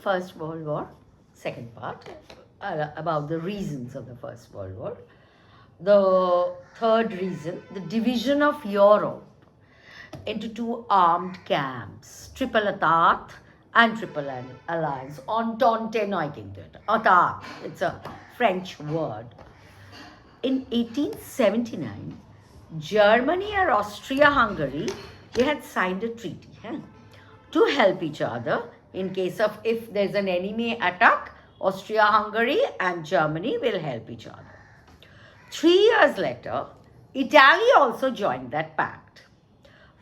First World War, second part, about the reasons of the First World War. The third reason, the division of Europe into two armed camps, Triple Entente and Triple Alliance. Entente নয় কিন্তু এটা, Entente, it's a French word. In 1879, Germany and Austria-Hungary, they had signed a treaty to help each other in case of if there's an enemy attack, Austria-Hungary and Germany will help each other. 3 years later, Italy also joined that pact,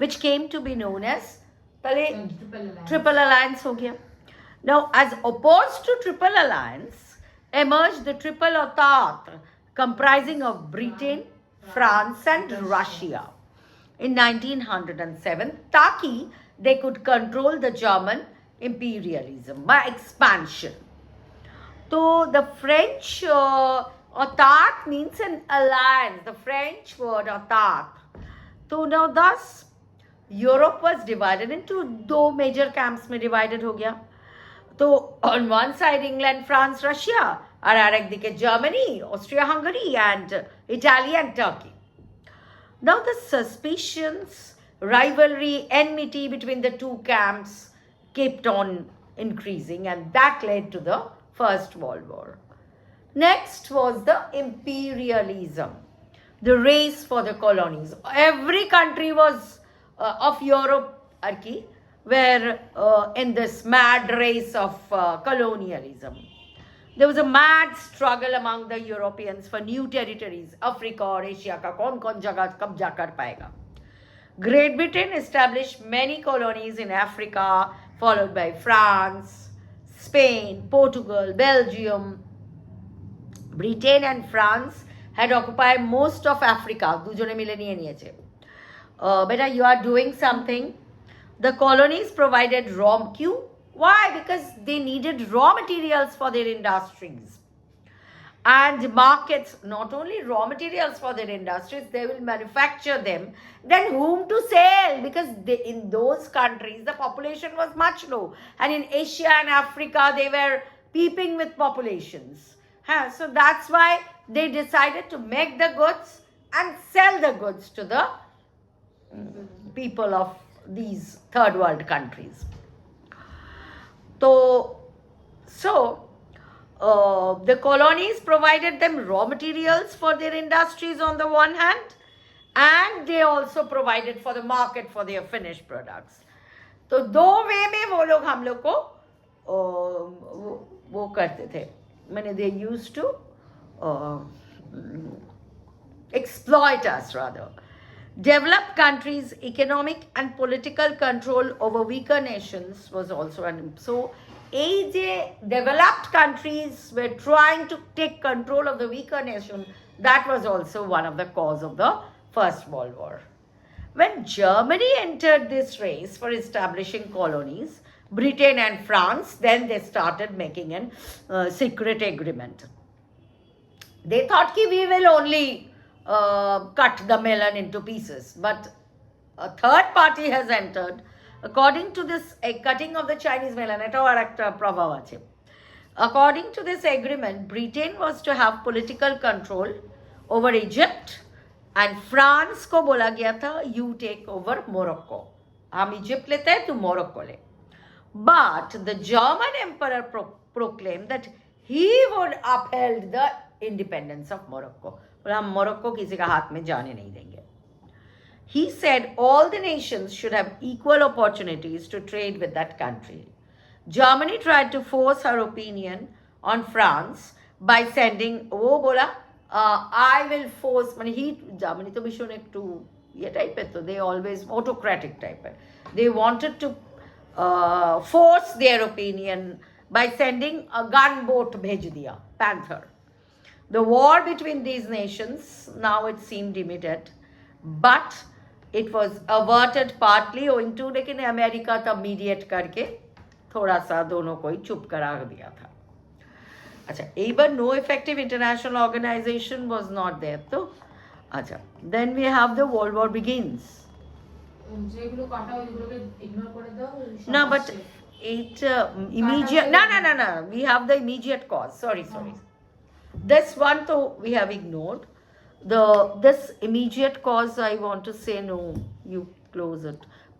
which came to be known as Triple Alliance. हो गया. Now, as opposed to Triple Alliance, emerged the Triple Entente, comprising of Britain, France and Russia in 1907, ताकि they could control the German imperialism by expansion. So the French Entente means an alliance, the French word Entente. So now thus Europe was divided into two major camps में divided हो गया. So on one side England, France, Russia, और आरेक दिके Germany, Austria-Hungary and Italy and Turkey. Now the suspicions, rivalry, enmity between the two camps kept on increasing, and that led to the First World War. Next was the imperialism, the race for the colonies. Every country was of Europe were in this mad race of colonialism. There was a mad struggle among the Europeans for new territories, Africa or Asia का कौन जगह कब्जा कर पाएगा. Great Britain established many colonies in Africa, followed by France, Spain, Portugal, Belgium. Britain and France had occupied most of Africa. দুজনে মিলে নিয়ে নিয়েছে. Beta, you are doing something. The colonies provided raw material. Why? Because they needed raw materials for their industries. And markets, not only raw materials for their industries, they will manufacture them. Then whom to sell? Because in those countries, the population was much low. And in Asia and Africa, they were peeping with populations. So that's why they decided to make the goods and sell the goods to the people of these third world countries. So the colonies provided them raw materials for their industries on the one hand, and they also provided for the market for their finished products. तो दो वे में वो लोग हम लोग को वो करते थे. मैंने they used to exploit us rather. Developed countries' economic and political control over weaker nations was also so developed countries were trying to take control of the weaker nation. That was also one of the cause of the First World War. When Germany entered this race for establishing colonies, Britain and France, then they started making a secret agreement. They thought that we will only cut the melon into pieces, but a third party has entered. According to this cutting of the Chinese melon, according to this agreement, Britain was to have political control over Egypt, and France को बोला गया था you take over Morocco. हम Egypt लेते हैं, तू Morocco ले. But the German emperor proclaimed that he would uphold the independence of Morocco. हम मोरक्को किसी का हाथ में जाने नहीं देंगे. He said all the nations should have equal opportunities to trade with that country. Germany tried to force her opinion on France by sending, वो बोला I will force, माने he Germany तो भीषण एक टू ये टाइप है, तो they always autocratic type है. They wanted to force their opinion by sending a gunboat भेज दिया, Panther. The war between these nations, now it seemed imminent, but it was averted partly owing to लेकिन America तब mediate करके थोड़ा सा दोनों को ही चुप करा दिया था. अच्छा, even no effective international organization was not there. तो अच्छा, then we have the World War begins. যেগুলো কাটা ওইগুলোকে ইগনোর করে দাও. না, but immediate. No. We have the immediate cause. Sorry. This one, though, we have ignored. This immediate cause, I want to say no. You close it.